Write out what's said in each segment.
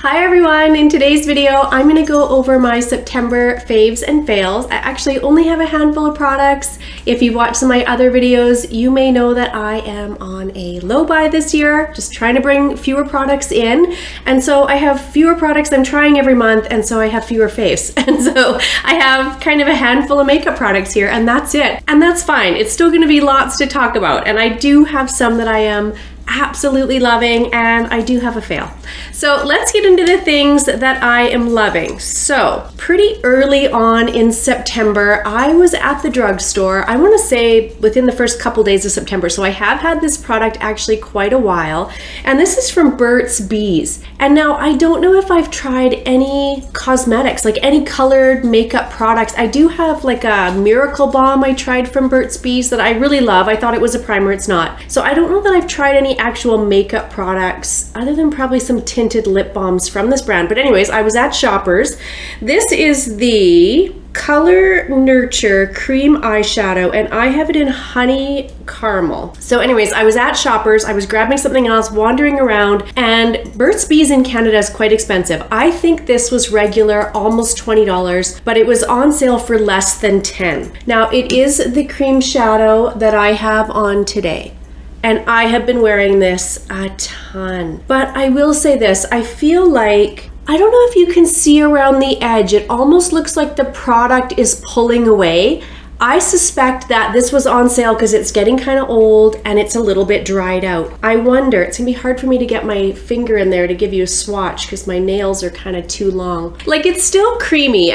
Hi everyone, in today's video I'm going to go over my September faves and fails. I actually only have a handful of products. If you've watched some of my other videos, you may know that I am on a low buy this year, just trying to bring fewer products in. And so I have fewer products I'm trying every month, and so I have fewer faves. And so I have kind of a handful of makeup products here, and that's it. And that's fine. It's still going to be lots to talk about. And I do have some that I am absolutely loving, and I do have a fail. So let's get into the things that I am loving. So pretty early on in September, I was at the drugstore, I want to say within the first couple days of September. So I have had this product actually quite a while, and this is from Burt's Bees. And now I don't know if I've tried any cosmetics, like any colored makeup products. I do have like a Miracle Balm I tried from Burt's Bees that I really love. I thought it was a primer, it's not. So I don't know that I've tried any actual makeup products other than probably some tinted lip balms from this brand. But anyways, I was at Shoppers. This is the Color Nurture Cream Eyeshadow, and I have it in Honey Caramel. So anyways, I was at Shoppers, I was grabbing something else, wandering around, and Burt's Bees in Canada is quite expensive. I think this was regular, almost $20, but it was on sale for less than $10. Now it is the cream shadow that I have on today, and I have been wearing this a ton. But I will say this, I feel like, I don't know if you can see around the edge, it almost looks like the product is pulling away. I suspect that this was on sale because it's getting kind of old and it's a little bit dried out. I wonder, it's gonna be hard for me to get my finger in there to give you a swatch because my nails are kind of too long. Like, it's still creamy,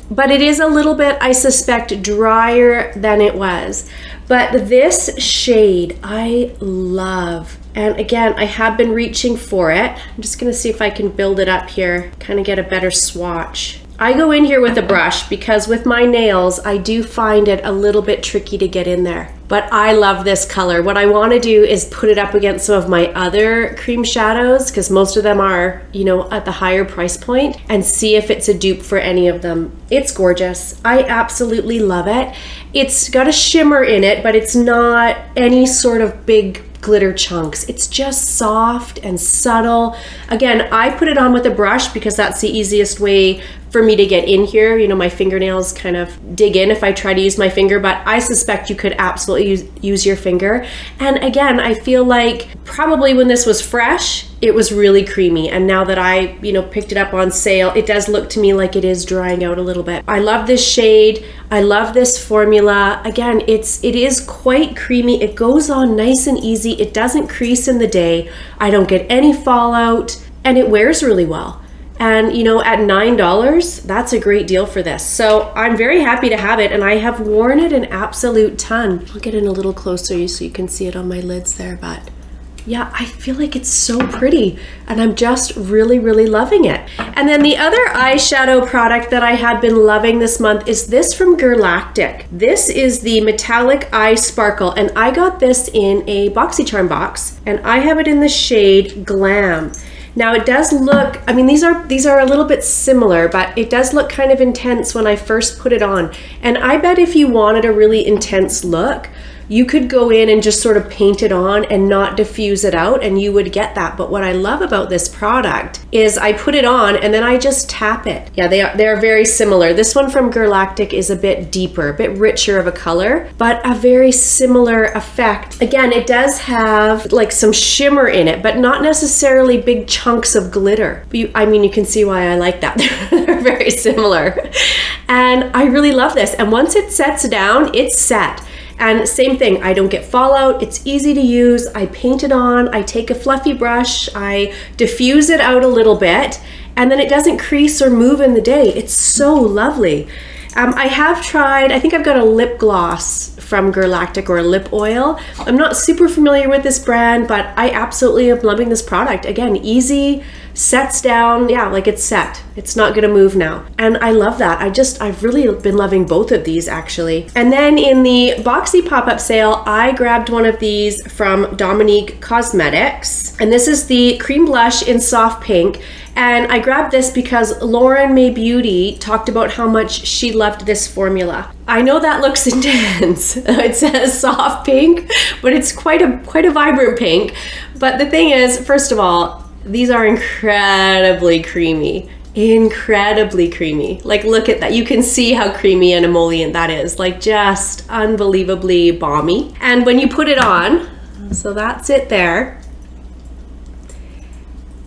but it is a little bit, I suspect, drier than it was. But this shade I love. And again, I have been reaching for it. I'm just gonna see if I can build it up here, kind of get a better swatch. I go in here with a brush because with my nails, I do find it a little bit tricky to get in there. But I love this color. What I want to do is put it up against some of my other cream shadows, because most of them are, you know, at the higher price point, and see if it's a dupe for any of them. It's gorgeous. I absolutely love it. It's got a shimmer in it, but it's not any sort of big glitter chunks. It's just soft and subtle. Again, I put it on with a brush because that's the easiest way for me to get in here. You know, my fingernails kind of dig in if I try to use my finger, but I suspect you could absolutely use your finger. And again, I feel like probably when this was fresh, it was really creamy. And now that I, you know, picked it up on sale, it does look to me like it is drying out a little bit. I love this shade. I love this formula. Again, it is quite creamy. It goes on nice and easy. It doesn't crease in the day. I don't get any fallout, and it wears really well. And you know, at $9, that's a great deal for this. So I'm very happy to have it, and I have worn it an absolute ton. I'll get in a little closer so you can see it on my lids there, but yeah, I feel like it's so pretty, and I'm just really, really loving it. And then the other eyeshadow product that I have been loving this month is this from Girlactik. This is the Metallic Eye Sparkle, and I got this in a BoxyCharm box, and I have it in the shade Glam. Now it does look, I mean, these are a little bit similar, but it does look kind of intense when I first put it on. And I bet if you wanted a really intense look, you could go in and just sort of paint it on and not diffuse it out, and you would get that. But what I love about this product is I put it on and then I just tap it. Yeah, they are very similar. This one from Girlactik is a bit deeper, a bit richer of a color, but a very similar effect. Again, it does have like some shimmer in it, but not necessarily big chunks of glitter. But I mean, you can see why I like that. They're very similar. And I really love this. And once it sets down, it's set. And same thing, I don't get fallout, it's easy to use, I paint it on, I take a fluffy brush, I diffuse it out a little bit, and then it doesn't crease or move in the day. It's so lovely. I have tried, I think I've got a lip gloss from Girlactik, or a lip oil. I'm not super familiar with this brand, but I absolutely am loving this product. Again, easy, sets down, yeah, like it's set. It's not gonna move now. And I love that. I've really been loving both of these actually. And then in the Boxy pop-up sale, I grabbed one of these from Dominique Cosmetics. And this is the cream blush in soft pink. And I grabbed this because Lauren May Beauty talked about how much she loved this formula. I know that looks intense. It says soft pink, but it's quite a vibrant pink. But the thing is, first of all, These are incredibly creamy. Incredibly creamy. Like, look at that. You can see how creamy and emollient that is. Like, just unbelievably balmy. And when you put it on, so that's it there,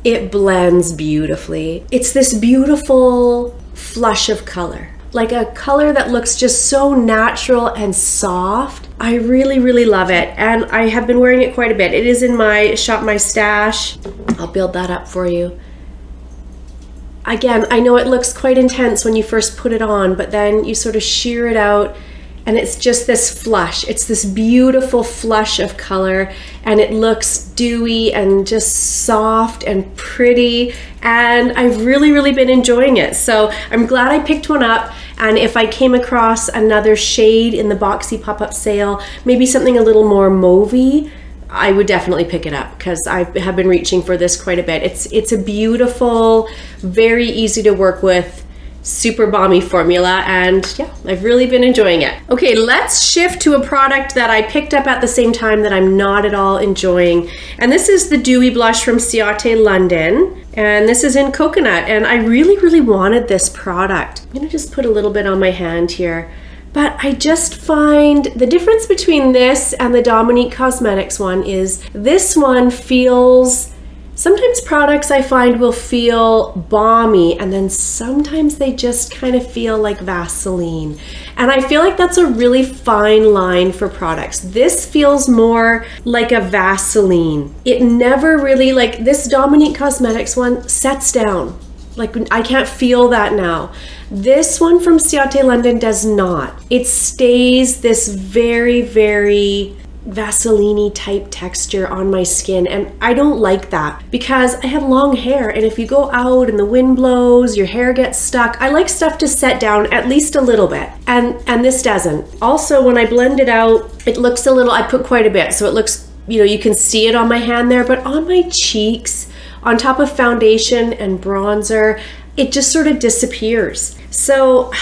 it blends beautifully. It's this beautiful flush of color. Like a color that looks just so natural and soft. I really, really love it. And I have been wearing it quite a bit. It is in my Shop My Stash. I'll build that up for you. Again, I know it looks quite intense when you first put it on, but then you sort of sheer it out and it's just this flush. It's this beautiful flush of color and it looks dewy and just soft and pretty. And I've really, really been enjoying it. So I'm glad I picked one up. And if I came across another shade in the Boxy pop-up sale, maybe something a little more mauvey, I would definitely pick it up because I have been reaching for this quite a bit. It's a beautiful, very easy to work with, super balmy formula, and yeah, I've really been enjoying it. Okay, let's shift to a product that I picked up at the same time that I'm not at all enjoying. And this is the Dewy Blush from Ciate London. And this is in coconut, and I really, really wanted this product. I'm gonna just put a little bit on my hand here. But I just find the difference between this and the Dominique Cosmetics one is this one feels, sometimes products I find will feel balmy and then sometimes they just kind of feel like Vaseline. And I feel like that's a really fine line for products. This feels more like a Vaseline. It never really, like this Dominique Cosmetics one sets down. Like I can't feel that now. This one from Ciate London does not. It stays this very, very Vaseline-y type texture on my skin, and I don't like that because I have long hair, and if you go out and the wind blows, your hair gets stuck. I like stuff to set down at least a little bit, and this doesn't. Also, when I blend it out, it looks a little, I put quite a bit, so it looks, you know, you can see it on my hand there, but on my cheeks, on top of foundation and bronzer, it just sort of disappears. So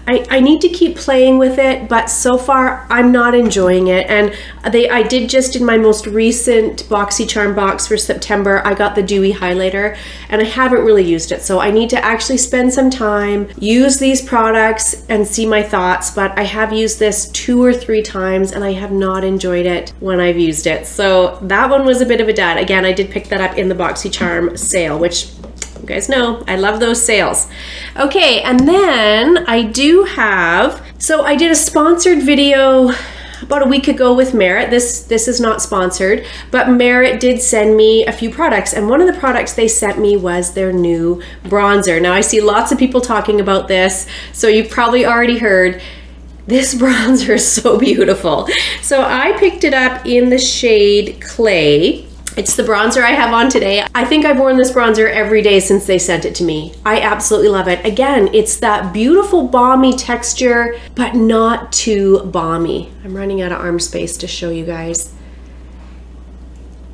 I need to keep playing with it, but so far I'm not enjoying it. And I did just in my most recent BoxyCharm box for September, I got the Dewy Highlighter and I haven't really used it. So I need to actually spend some time, use these products and see my thoughts, but I have used this 2 or 3 times and I have not enjoyed it when I've used it. So that one was a bit of a dud. Again, I did pick that up in the BoxyCharm sale, which you guys know, I love those sales. Okay, and then I do have, so I did a sponsored video about a week ago with Merit. This is not sponsored, but Merit did send me a few products, and one of the products they sent me was their new bronzer. Now I see lots of people talking about this, so you've probably already heard. This bronzer is so beautiful. So I picked it up in the shade Clay. It's the bronzer I have on today. I think I've worn this bronzer every day since they sent it to me. I absolutely love it. Again, it's that beautiful balmy texture, but not too balmy. I'm running out of arm space to show you guys.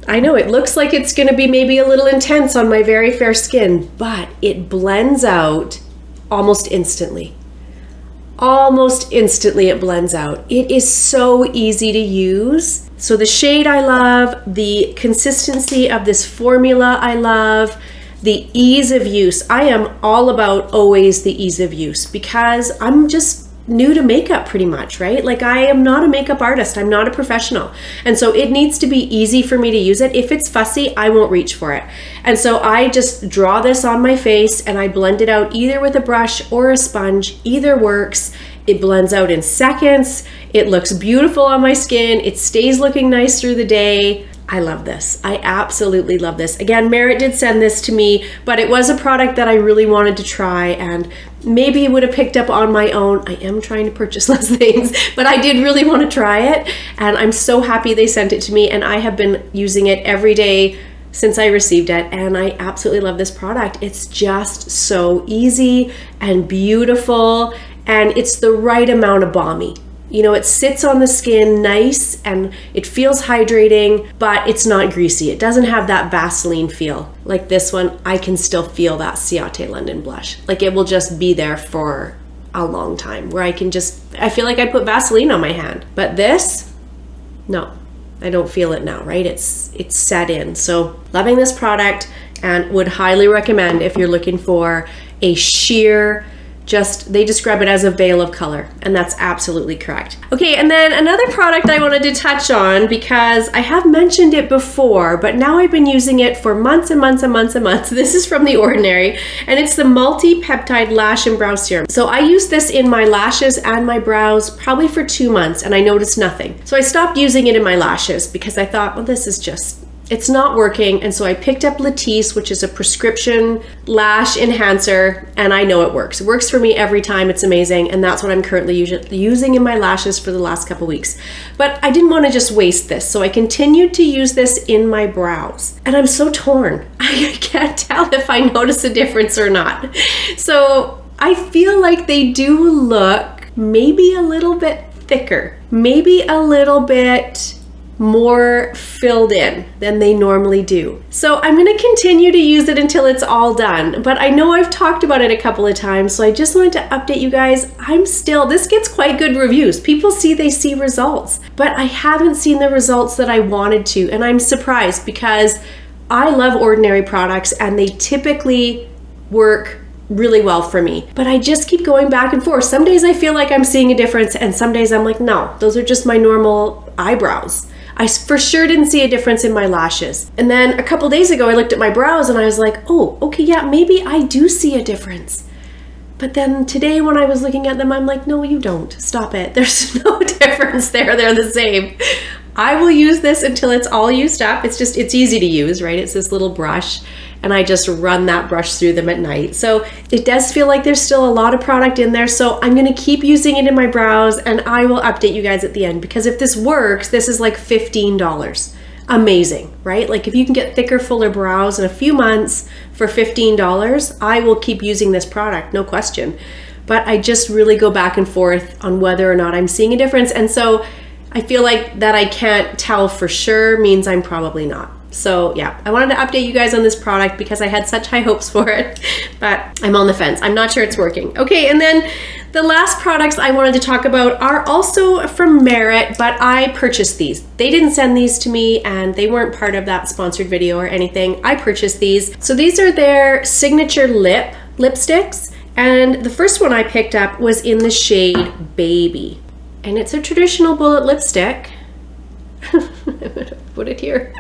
I know it looks like it's gonna be maybe a little intense on my very fair skin, but it blends out almost instantly. Almost instantly it blends out. It is so easy to use. So the shade I love, the consistency of this formula I love, the ease of use. I am all about always the ease of use because I'm just new to makeup pretty much, right? Like I am not a makeup artist, I'm not a professional. And so it needs to be easy for me to use it. If it's fussy, I won't reach for it. And so I just draw this on my face and I blend it out either with a brush or a sponge, either works. It blends out in seconds. It looks beautiful on my skin. It stays looking nice through the day. I love this. I absolutely love this. Again, Merit did send this to me, but it was a product that I really wanted to try and maybe would have picked up on my own. I am trying to purchase less things, but I did really want to try it. And I'm so happy they sent it to me and I have been using it every day since I received it, and I absolutely love this product. It's just so easy and beautiful, and it's the right amount of balmy. You know, it sits on the skin nice and it feels hydrating, but it's not greasy. It doesn't have that Vaseline feel. Like this one, I can still feel that Ciate London blush. Like it will just be there for a long time where I feel like I put Vaseline on my hand. But this, no, I don't feel it now, right? It's set in. So loving this product. and would highly recommend if you're looking for a sheer, they describe it as a veil of color, and that's absolutely correct. Okay, and then another product I wanted to touch on, because I have mentioned it before, but now I've been using it for months and months and months and months. This is from The Ordinary, and it's the Multi-Peptide Lash and Brow Serum. So I used this in my lashes and my brows probably for 2 months, and I noticed nothing. So I stopped using it in my lashes because I thought, well, this is just, it's not working. And so I picked up Latisse, which is a prescription lash enhancer, and I know it works. It works for me every time. It's amazing. And that's what I'm currently using in my lashes for the last couple weeks. But I didn't want to just waste this. So I continued to use this in my brows. And I'm so torn. I can't tell if I notice a difference or not. So I feel like they do look maybe a little bit thicker, maybe a little bit more filled in than they normally do. So I'm going to continue to use it until it's all done, but I know I've talked about it a couple of times, so I just wanted to update you guys. This gets quite good reviews. People they see results, but I haven't seen the results that I wanted to, and I'm surprised because I love Ordinary products and they typically work really well for me, but I just keep going back and forth. Some days I feel like I'm seeing a difference, and some days I'm like, no, those are just my normal eyebrows. I for sure didn't see a difference in my lashes. And then a couple days ago, I looked at my brows and I was like, oh, okay, yeah, maybe I do see a difference. But then today when I was looking at them, I'm like, no, you don't. Stop it. There's no difference there. They're the same. I will use this until it's all used up. It's easy to use, right? It's this little brush, and I just run that brush through them at night. So it does feel like there's still a lot of product in there. So I'm gonna keep using it in my brows, and I will update you guys at the end, because if this works, this is like $15. Amazing, right? Like if you can get thicker, fuller brows in a few months for $15, I will keep using this product, no question. But I just really go back and forth on whether or not I'm seeing a difference. And so I feel like that I can't tell for sure means I'm probably not. So yeah, I wanted to update you guys on this product because I had such high hopes for it, but I'm on the fence. I'm not sure it's working. Okay, and then the last products I wanted to talk about are also from Merit, but I purchased these. They didn't send these to me and they weren't part of that sponsored video or anything. I purchased these. So these are their signature lipsticks. And the first one I picked up was in the shade Baby. And it's a traditional bullet lipstick. I'm gonna put it here.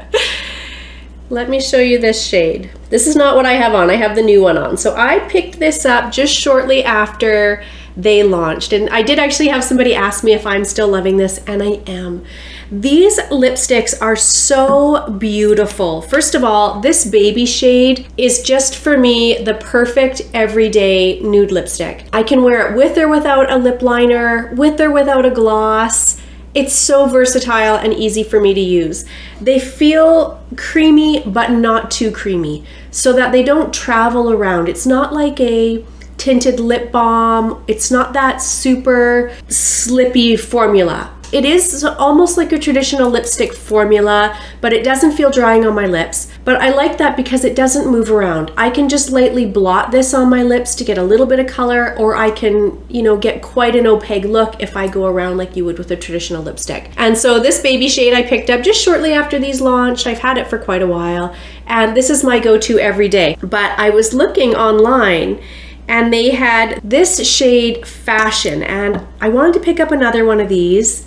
Let me show you this shade. This is not what I have on. I have the new one on. So I picked this up just shortly after they launched. And I did actually have somebody ask me if I'm still loving this, and I am. These lipsticks are so beautiful. First of all, this Baby shade is just for me the perfect everyday nude lipstick. I can wear it with or without a lip liner, with or without a gloss. It's so versatile and easy for me to use. They feel creamy, but not too creamy, so that they don't travel around. It's not like a tinted lip balm. It's not that super slippy formula. It is almost like a traditional lipstick formula, but it doesn't feel drying on my lips. But I like that because it doesn't move around. I can just lightly blot this on my lips to get a little bit of color, or I can, get quite an opaque look if I go around like you would with a traditional lipstick. And so this Baby shade I picked up just shortly after these launched. I've had it for quite a while, and this is my go-to every day. But I was looking online and they had this shade Fashion, and I wanted to pick up another one of these.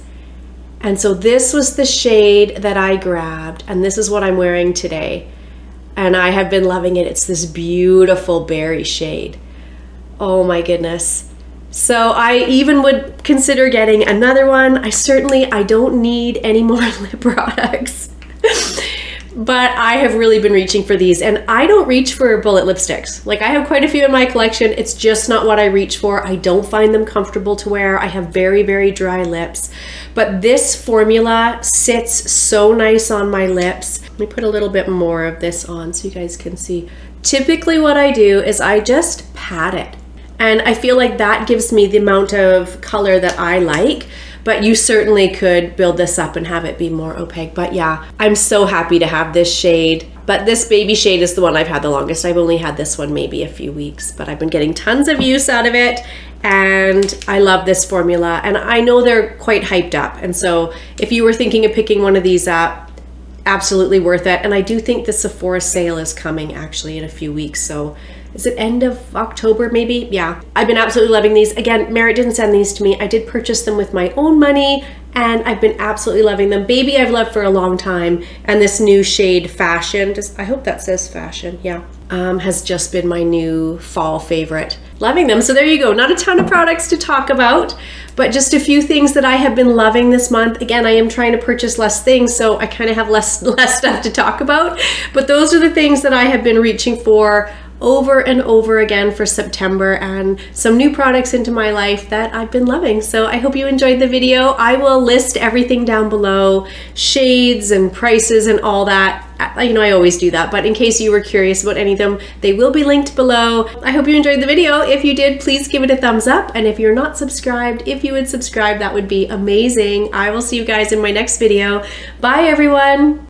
And so this was the shade that I grabbed, and this is what I'm wearing today. And I have been loving it. It's this beautiful berry shade. Oh my goodness. So I even would consider getting another one. I don't need any more lip products. But I have really been reaching for these, and I don't reach for bullet lipsticks. Like, I have quite a few in my collection. It's just not what I reach for. I don't find them comfortable to wear. I have very, very dry lips. But this formula sits so nice on my lips. Let me put a little bit more of this on so you guys can see. Typically what I do is I just pat it. And I feel like that gives me the amount of color that I like. But you certainly could build this up and have it be more opaque. But yeah, I'm so happy to have this shade. But this Baby shade is the one I've had the longest. I've only had this one maybe a few weeks, but I've been getting tons of use out of it. And I love this formula. And I know they're quite hyped up. And so if you were thinking of picking one of these up, absolutely worth it. And I do think the Sephora sale is coming actually in a few weeks. So is it end of October maybe? Yeah, I've been absolutely loving these. Again, Merritt didn't send these to me. I did purchase them with my own money and I've been absolutely loving them. Baby I've loved for a long time, and this new shade Fashion, I hope that says Fashion, yeah, has just been my new fall favorite. Loving them. So there you go. Not a ton of products to talk about, but just a few things that I have been loving this month. Again, I am trying to purchase less things, so I kind of have less stuff to talk about, but those are the things that I have been reaching for over and over again for September, and some new products into my life that I've been loving. So I hope you enjoyed the video. I will list everything down below, shades and prices and all that. You know, I always do that, but in case you were curious about any of them, they will be linked below. I hope you enjoyed the video. If you did, please give it a thumbs up. And if you're not subscribed, if you would subscribe, that would be amazing. I will see you guys in my next video. Bye everyone.